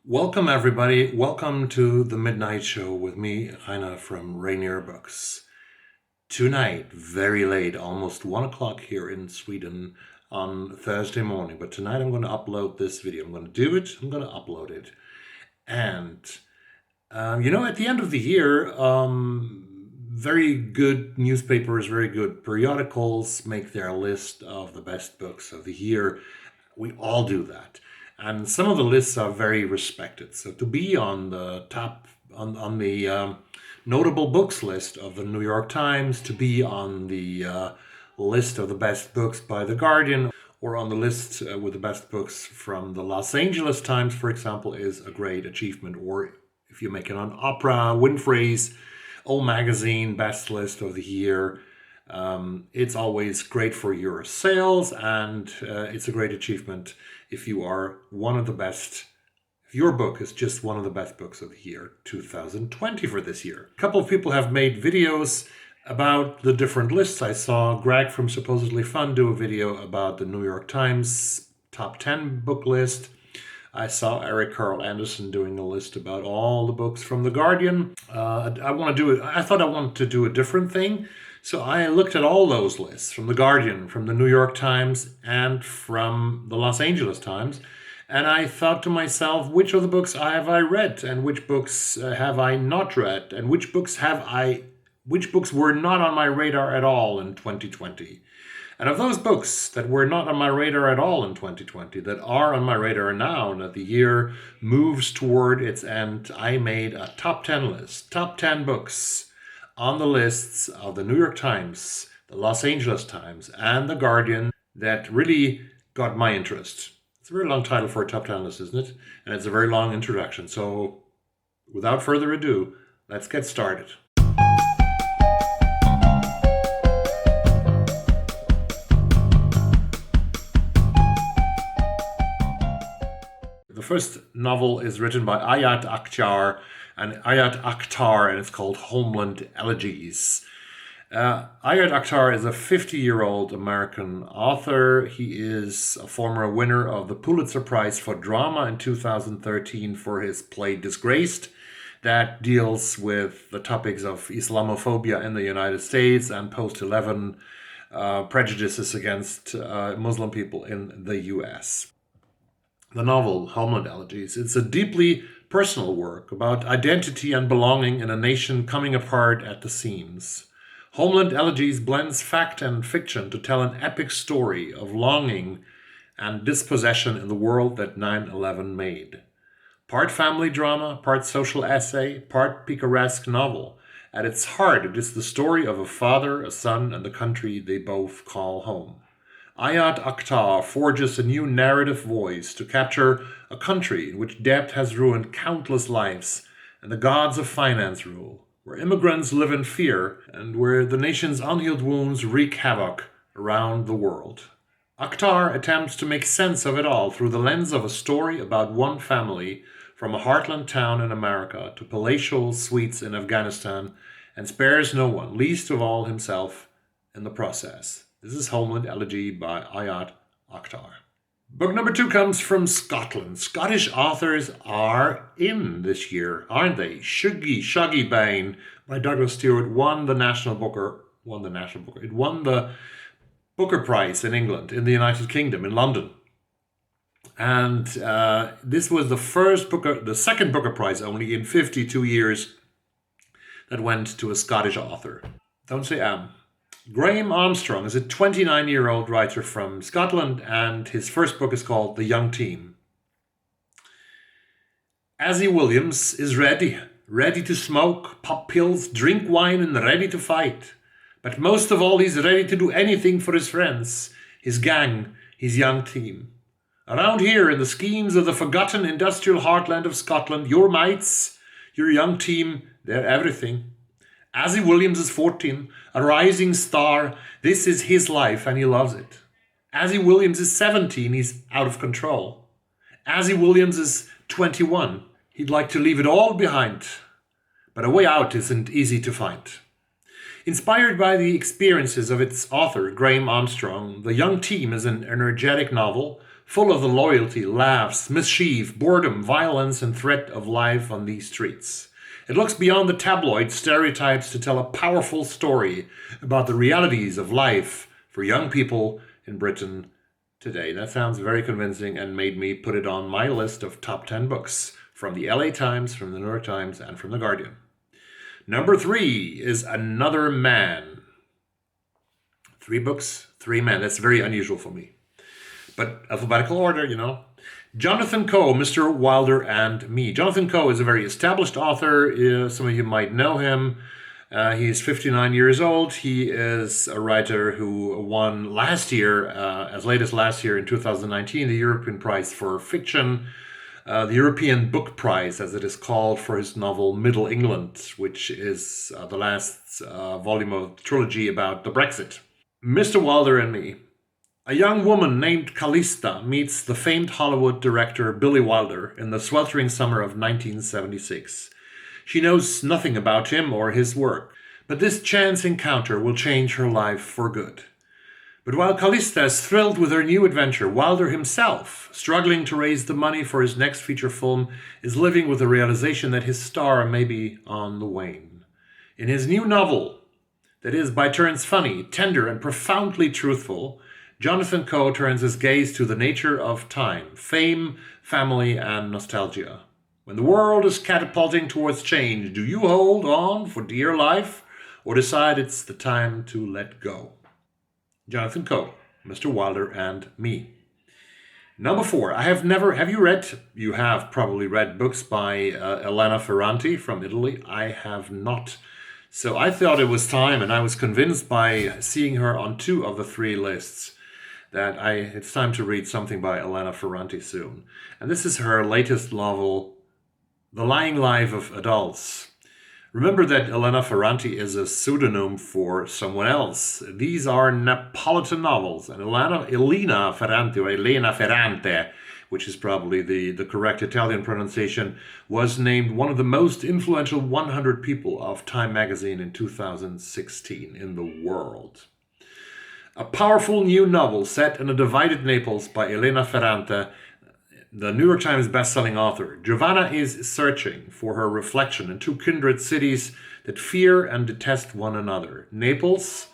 Welcome, everybody. Welcome to the Midnight Show with me, Rainer from Rainierbooks. Tonight, very late, almost 1 o'clock here in Sweden on Thursday morning. But tonight I'm going to upload this video. I'm going to do it. I'm going to upload it. And, at the end of the year, very good newspapers, very good periodicals make their list of the best books of the year. We all do that. And some of the lists are very respected. So to be on the top, on the notable books list of the New York Times, to be on the list of the best books by The Guardian, or on the list with the best books from the Los Angeles Times, for example, is a great achievement. Or if you make it on Oprah Winfrey's O Magazine best list of the year, it's always great for your sales, and it's a great achievement if you are one of the best, if your book is just one of the best books of the year 2020 for this year. A couple of people have made videos about the different lists. I saw Greg from Supposedly Fun do a video about the New York Times top 10 book list. I saw Eric Carl Anderson doing a list about all the books from The Guardian. I thought I wanted to do a different thing. So I looked at all those lists from The Guardian, from the New York Times, and from the Los Angeles Times. And I thought to myself, which of the books have I read, and which books have I not read, and which books were not on my radar at all in 2020. And of those books that were not on my radar at all in 2020, that are on my radar now, and that the year moves toward its end, I made a top 10 list, top 10 books on the lists of the New York Times, the Los Angeles Times, and the Guardian that really got my interest. It's a very long title for a top 10 list, isn't it? And it's a very long introduction. So without further ado, let's get started. The first novel is written by Aktyar, and AKHTAR, and it's called Homeland, Elegies. AKHTAR is a 50-year-old American author. He is a former winner of the Pulitzer Prize for Drama in 2013 for his play Disgraced, that deals with the topics of Islamophobia in the United States and post-11 prejudices against Muslim people in the US. The novel, Homeland Elegies, it's a deeply personal work about identity and belonging in a nation coming apart at the seams. Homeland Elegies blends fact and fiction to tell an epic story of longing and dispossession in the world that 9/11 made. Part family drama, part social essay, part picaresque novel. At its heart, it is the story of a father, a son, and the country they both call home. AKHTAR forges a new narrative voice to capture a country in which debt has ruined countless lives and the gods of finance rule, where immigrants live in fear and where the nation's unhealed wounds wreak havoc around the world. AKHTAR attempts to make sense of it all through the lens of a story about one family from a heartland town in America to palatial suites in Afghanistan, and spares no one, least of all himself, in the process. This is Homeland Elegy by AKHTAR. Book number 2 comes from Scotland. Scottish authors are in this year, aren't they? Shuggie Bain by Douglas Stewart won the It won the Booker Prize in England, in the United Kingdom, in London. And this was the second Booker Prize only in 52 years that went to a Scottish author. Don't say Graeme Armstrong is a 29-year-old writer from Scotland, and his first book is called The Young Team. Azzy Williams is ready to smoke, pop pills, drink wine, and ready to fight. But most of all, he's ready to do anything for his friends, his gang, his young team. Around here, in the schemes of the forgotten industrial heartland of Scotland, your mates, your young team, they're everything. Azzy Williams is 14, a rising star. This is his life and he loves it. Azzy Williams is 17, he's out of control. Azzy Williams is 21, he'd like to leave it all behind. But a way out isn't easy to find. Inspired by the experiences of its author, Graeme Armstrong, The Young Team is an energetic novel full of the loyalty, laughs, mischief, boredom, violence, and threat of life on these streets. It looks beyond the tabloid stereotypes to tell a powerful story about the realities of life for young people in Britain today. That sounds very convincing and made me put it on my list of top 10 books from the LA Times, from the New York Times, and from the Guardian. Number 3 is Another Man. 3 books, 3 men. That's very unusual for me. But alphabetical order, you know. Jonathan Coe, Mr. Wilder and Me. Jonathan Coe is a very established author. Some of you might know him. He's 59 years old. He is a writer who won last year, as late as last year in 2019, the European Prize for Fiction, the European Book Prize, as it is called, for his novel Middle England, which is the last volume of the trilogy about the Brexit. Mr. Wilder and Me. A young woman named Callista meets the famed Hollywood director Billy Wilder in the sweltering summer of 1976. She knows nothing about him or his work, but this chance encounter will change her life for good. But while Callista is thrilled with her new adventure, Wilder himself, struggling to raise the money for his next feature film, is living with the realization that his star may be on the wane. In his new novel, that is by turns funny, tender, and profoundly truthful, Jonathan Coe turns his gaze to the nature of time, fame, family, and nostalgia. When the world is catapulting towards change, do you hold on for dear life or decide it's the time to let go? Jonathan Coe, Mr. Wilder and Me. Number 4, have you have probably read books by Elena Ferrante from Italy. I have not. So I thought it was time, and I was convinced by seeing her on 2 of the 3 lists that it's time to read something by Elena Ferrante soon. And this is her latest novel, The Lying Life of Adults. Remember that Elena Ferrante is a pseudonym for someone else. These are Neapolitan novels, and Elena Ferrante, which is probably the correct Italian pronunciation, was named one of the most influential 100 people of Time magazine in 2016 in the world. A powerful new novel set in a divided Naples by Elena Ferrante, the New York Times bestselling author. Giovanna is searching for her reflection in 2 kindred cities that fear and detest one another. Naples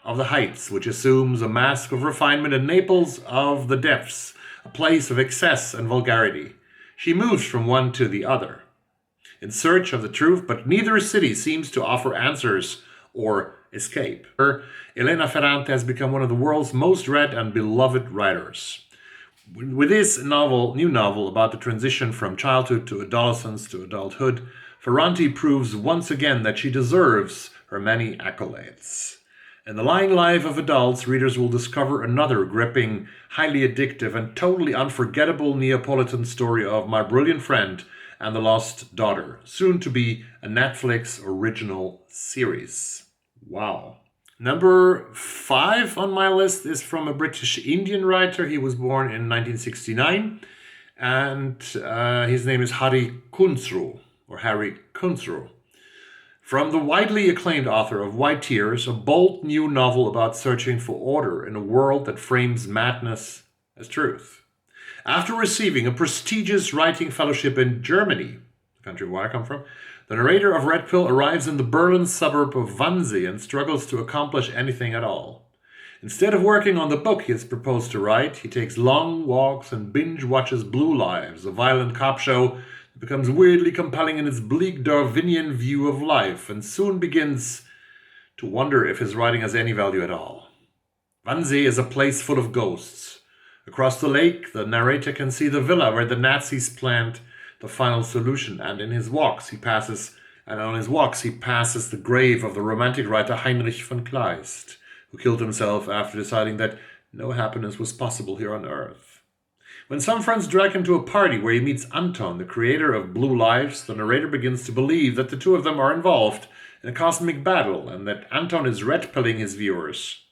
of the heights, which assumes a mask of refinement, and Naples of the depths, a place of excess and vulgarity. She moves from one to the other in search of the truth, but neither city seems to offer answers or escape. Elena Ferrante has become one of the world's most read and beloved writers. With this new novel about the transition from childhood to adolescence to adulthood, Ferrante proves once again that she deserves her many accolades. In The Lying Life of Adults, readers will discover another gripping, highly addictive, and totally unforgettable Neapolitan story of my brilliant friend and the lost daughter, soon to be a Netflix original series. Wow. Number 5 on my list is from a British Indian writer. He was born in 1969, and his name is Harry Kunzru. From the widely acclaimed author of White Tears, a bold new novel about searching for order in a world that frames madness as truth. After receiving a prestigious writing fellowship in Germany, the country where I come from, the narrator of Red Pill arrives in the Berlin suburb of Wannsee and struggles to accomplish anything at all. Instead of working on the book he has proposed to write, he takes long walks and binge-watches Blue Lives, a violent cop show that becomes weirdly compelling in its bleak Darwinian view of life, and soon begins to wonder if his writing has any value at all. Wannsee is a place full of ghosts. Across the lake, the narrator can see the villa where the Nazis planned the final solution, and on his walks he passes the grave of the romantic writer Heinrich von Kleist, who killed himself after deciding that no happiness was possible here on earth. When some friends drag him to a party where he meets Anton, the creator of Blue Lives, the narrator begins to believe that the two of them are involved in a cosmic battle, and that Anton is red-pilling his viewers,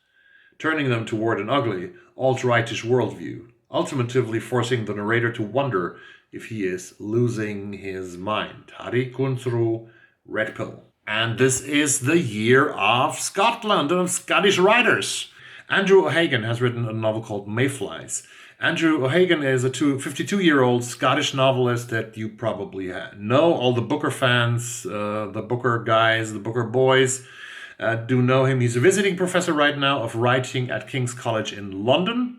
turning them toward an ugly, alt-rightish worldview, ultimately forcing the narrator to wonder if he is losing his mind. Harry Kunzru, Red Pill. And this is the year of Scotland and of Scottish writers. Andrew O'Hagan has written a novel called Mayflies. Andrew O'Hagan is a 52-year-old Scottish novelist that you probably know. All the Booker fans, the Booker guys, the Booker boys do know him. He's a visiting professor right now of writing at King's College in London.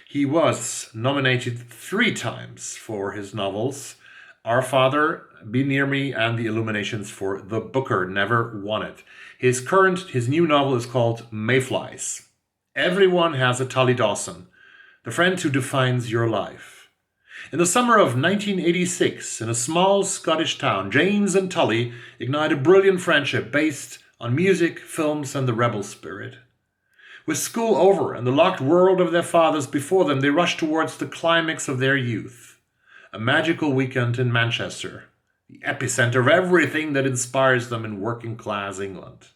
He was nominated 3 times for his novels. Our Father, Be Near Me, and The Illuminations for the Booker. Never won it. His new novel is called Mayflies. Everyone has a Tully Dawson, the friend who defines your life. In the summer of 1986, in a small Scottish town, James and Tully ignite a brilliant friendship based on music, films, and the rebel spirit. With school over and the locked world of their fathers before them, they rush towards the climax of their youth. A magical weekend in Manchester, the epicenter of everything that inspires them in working-class England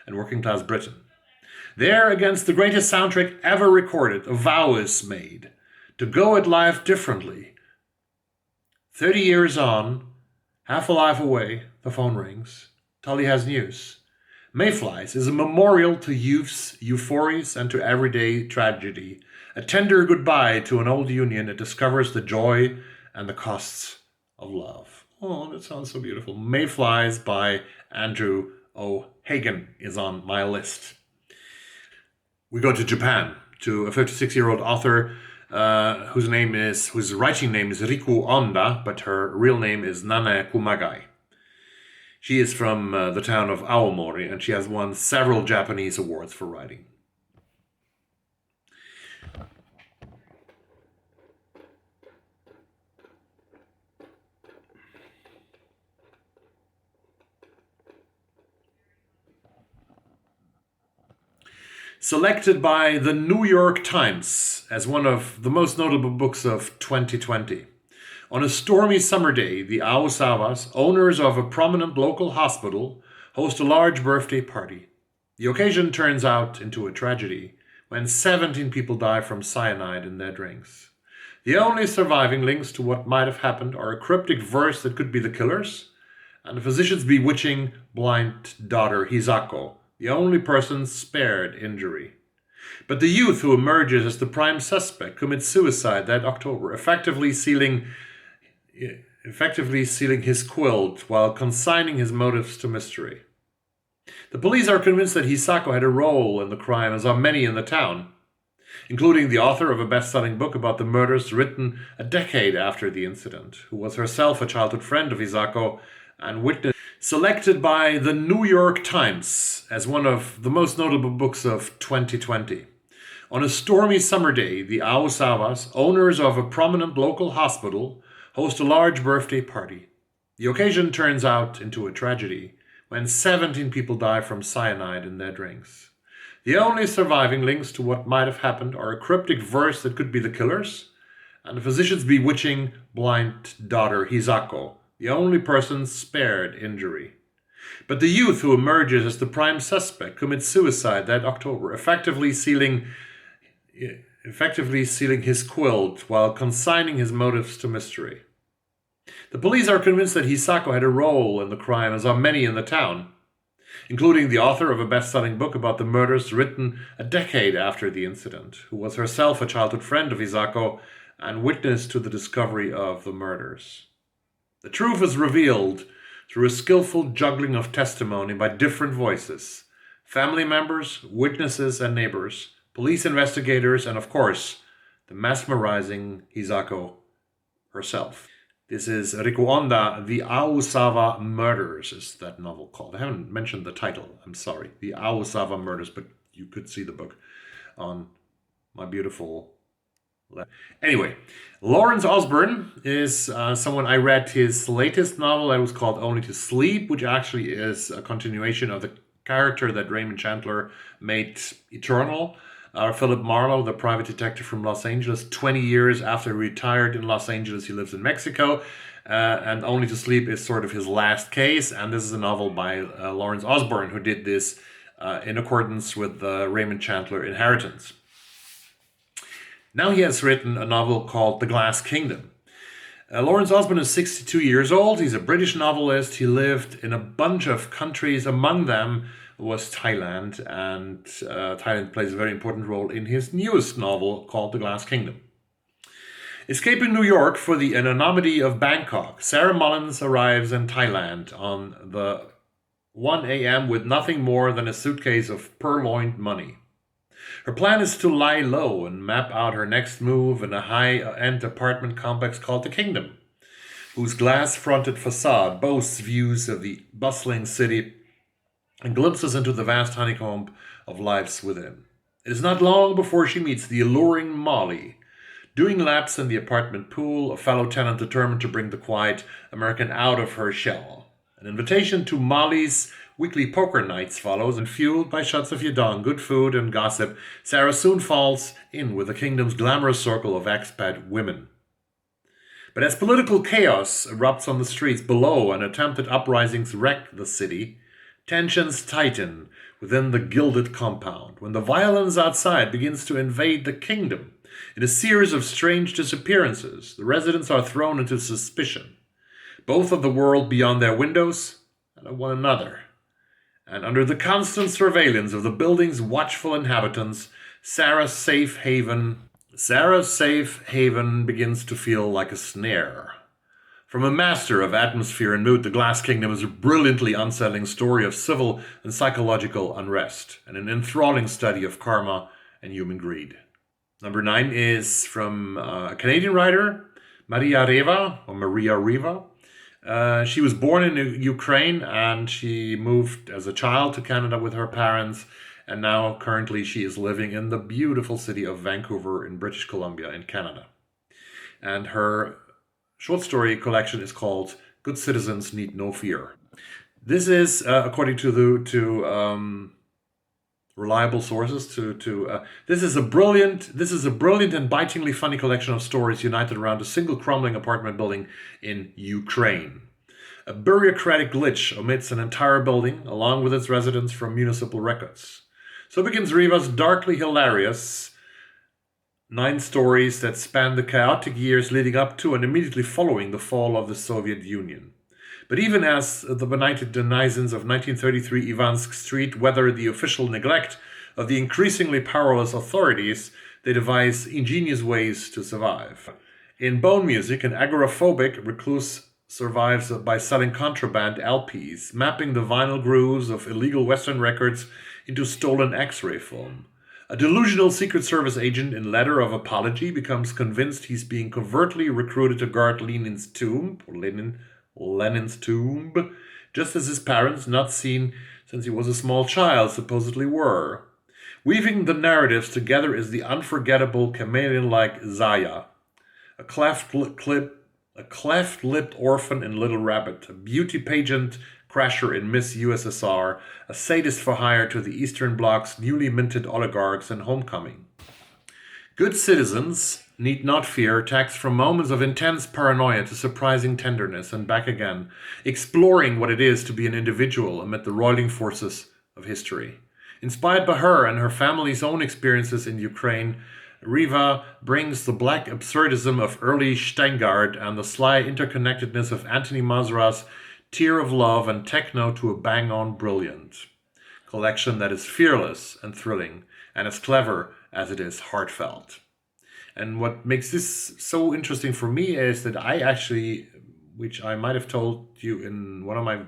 and working-class Britain. There, against the greatest soundtrack ever recorded, a vow is made to go at life differently. 30 years on, half a life away, the phone rings. Tully has news. Mayflies is a memorial to youth's euphorias and to everyday tragedy, a tender goodbye to an old union that discovers the joy and the costs of love. Oh, that sounds so beautiful. Mayflies by Andrew O'Hagan is on my list. We go to Japan, to a 56-year-old author whose writing name is Riku Onda, but her real name is Nana Kumagai. She is from the town of Aomori, and she has won several Japanese awards for writing. Selected by the New York Times as one of the most notable books of 2020. On a stormy summer day, the Aosawas, owners of a prominent local hospital, host a large birthday party. The occasion turns out into a tragedy when 17 people die from cyanide in their drinks. The only surviving links to what might have happened are a cryptic verse that could be the killer's, and the physician's bewitching blind daughter, Hisako, the only person spared injury. But the youth who emerges as the prime suspect commits suicide that October, effectively sealing his quilt while consigning his motives to mystery. The police are convinced that Hisako had a role in the crime, as are many in the town, including the author of a best-selling book about the murders written a decade after the incident, who was herself a childhood friend of Hisako and witness. Selected by the New York Times as one of the most notable books of 2020. On a stormy summer day, the Aosawas, owners of a prominent local hospital, host a large birthday party. The occasion turns out into a tragedy when 17 people die from cyanide in their drinks. The only surviving links to what might have happened are a cryptic verse that could be the killer's, and the physician's bewitching blind daughter, Hisako, the only person spared injury. But the youth who emerges as the prime suspect commits suicide that October, effectively sealing his quilt while consigning his motives to mystery. The police are convinced that Hisako had a role in the crime, as are many in the town, including the author of a best-selling book about the murders written a decade after the incident, who was herself a childhood friend of Hisako and witness to the discovery of the murders. The truth is revealed through a skillful juggling of testimony by different voices, family members, witnesses, and neighbors, police investigators, and of course, the mesmerizing Hisako herself. This is Riku Onda, The Aosawa Murders, is that novel called. I haven't mentioned the title, I'm sorry. The Aosawa Murders, but you could see the book on my beautiful... Anyway, Lawrence Osborne is someone. I read his latest novel that was called Only to Sleep, which actually is a continuation of the character that Raymond Chandler made eternal. Philip Marlowe, the private detective from Los Angeles, 20 years after he retired in Los Angeles, he lives in Mexico. And Only to Sleep is sort of his last case. And this is a novel by Lawrence Osborne, who did this in accordance with the Raymond Chandler inheritance. Now he has written a novel called The Glass Kingdom. Lawrence Osborne is 62 years old. He's a British novelist. He lived in a bunch of countries. Among them was Thailand, and Thailand plays a very important role in his newest novel called The Glass Kingdom. Escaping New York for the anonymity of Bangkok, Sarah Mullins arrives in Thailand on the 1 a.m. with nothing more than a suitcase of purloined money. Her plan is to lie low and map out her next move in a high-end apartment complex called the Kingdom, whose glass-fronted facade boasts views of the bustling city and glimpses into the vast honeycomb of lives within. It is not long before she meets the alluring Molly, doing laps in the apartment pool, a fellow tenant determined to bring the quiet American out of her shell. An invitation to Molly's weekly poker nights follows, and fueled by shots of Yadong, good food, and gossip, Sarah soon falls in with the Kingdom's glamorous circle of expat women. But as political chaos erupts on the streets below and attempted uprisings wreck the city, tensions tighten within the gilded compound when the violence outside begins to invade the Kingdom. In a series of strange disappearances, the residents are thrown into suspicion, both of the world beyond their windows and of one another. And under the constant surveillance of the building's watchful inhabitants, Sarah's safe haven begins to feel like a snare. From a master of atmosphere and mood, The Glass Kingdom is a brilliantly unsettling story of civil and psychological unrest, and an enthralling study of karma and human greed. Number 9 is from a Canadian writer, Maria Reva. She was born in Ukraine, and she moved as a child to Canada with her parents, and now currently she is living in the beautiful city of Vancouver in British Columbia in Canada. And her short story collection is called Good Citizens Need No Fear. This is, according to reliable sources, this is a brilliant and bitingly funny collection of stories united around a single crumbling apartment building in Ukraine. A bureaucratic glitch omits an entire building, along with its residents, from municipal records. So begins Reva's darkly hilarious 9 stories that span the chaotic years leading up to and immediately following the fall of the Soviet Union. But even as the benighted denizens of 1933 Ivansk Street weather the official neglect of the increasingly powerless authorities, they devise ingenious ways to survive. In Bone Music, an agoraphobic recluse survives by selling contraband LPs, mapping the vinyl grooves of illegal Western records into stolen X-ray film. A delusional Secret Service agent in letter of apology becomes convinced he's being covertly recruited to guard Lenin's tomb, just as his parents, not seen since he was a small child, supposedly were. Weaving the narratives together is the unforgettable chameleon-like Zaya, a cleft-lipped orphan in Little Rabbit, a beauty pageant crasher in Miss USSR, a sadist for hire to the Eastern Bloc's newly minted oligarchs in Homecoming. Good Citizens Need Not Fear attacks from moments of intense paranoia to surprising tenderness and back again, exploring what it is to be an individual amid the roiling forces of history. Inspired by her and her family's own experiences in Ukraine, Reva brings the black absurdism of early Steingart and the sly interconnectedness of Anthony Mazra's Tear of Love and Techno to a bang-on brilliant collection that is fearless and thrilling, and as clever as it is heartfelt. And what makes this so interesting for me is that I actually, which I might have told you in one of my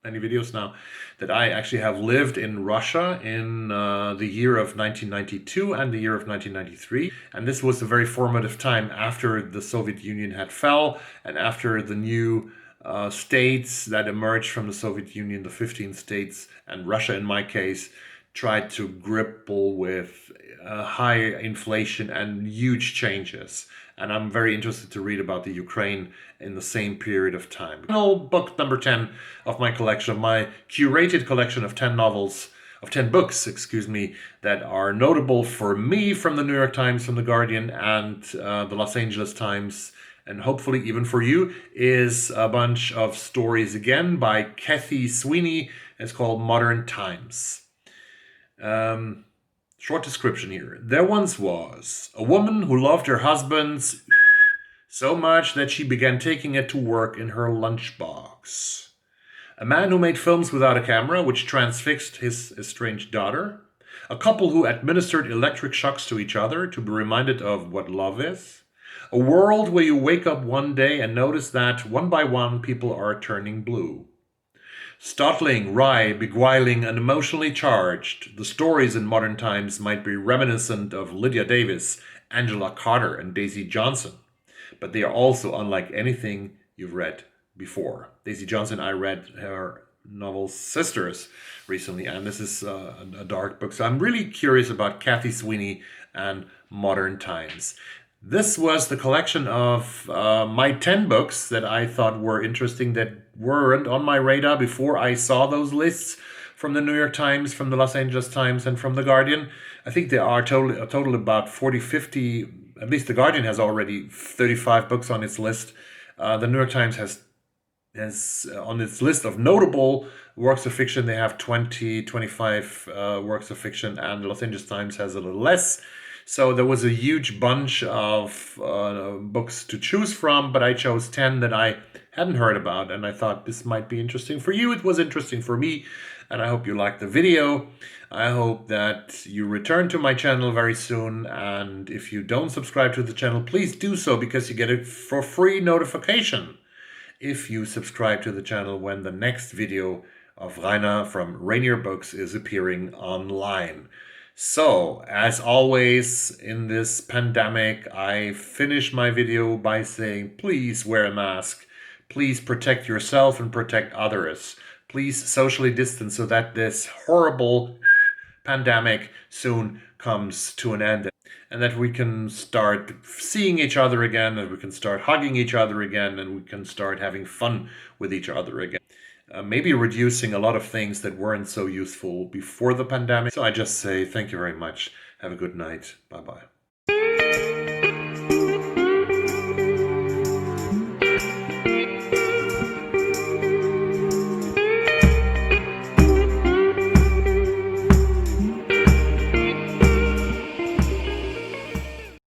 many videos now, that I actually have lived in Russia in the year of 1992 and the year of 1993. And this was a very formative time after the Soviet Union had fell and after the new states that emerged from the Soviet Union, the 15 states, and Russia in my case, tried to grapple with high inflation and huge changes. And I'm very interested to read about the Ukraine in the same period of time. Book number 10 of my collection, my curated collection of 10 books, that are notable for me from the New York Times, from the Guardian, and the Los Angeles Times, and hopefully even for you, is a bunch of stories again by Cathy Sweeney. It's called Modern Times. Short description here. There once was a woman who loved her husband so much that she began taking it to work in her lunchbox. A man who made films without a camera, which transfixed his estranged daughter. A couple who administered electric shocks to each other to be reminded of what love is. A world where you wake up one day and notice that one by one people are turning blue. Startling, wry, beguiling, and emotionally charged, the stories in modern times might be reminiscent of Lydia Davis, Angela Carter, and Daisy Johnson, but they are also unlike anything you've read before. Daisy Johnson, I read her novel Sisters recently, and this is a dark book. So I'm really curious about Cathy Sweeney and modern times. This was the collection of my 10 books that I thought were interesting that weren't on my radar before I saw those lists from the New York Times, from the Los Angeles Times, and from The Guardian. I think there are a total about 40, 50, at least The Guardian has already 35 books on its list. The New York Times has on its list of notable works of fiction, they have 20, 25 works of fiction, and the Los Angeles Times has a little less. So there was a huge bunch of books to choose from, but I chose 10 that I hadn't heard about, and I thought this might be interesting for you. It was interesting for me, and I hope you liked the video. I hope that you return to my channel very soon, and if you don't subscribe to the channel, please do so, because you get it for free notification if you subscribe to the channel when the next video of Rainer from Rainierbooks is appearing online. So, as always in this pandemic, I finish my video by saying, please wear a mask. Please protect yourself and protect others. Please socially distance so that this horrible pandemic soon comes to an end, and that we can start seeing each other again, and we can start hugging each other again, and we can start having fun with each other again. Maybe reducing a lot of things that weren't so useful before the pandemic. So I just say thank you very much. Have a good night. Bye-bye.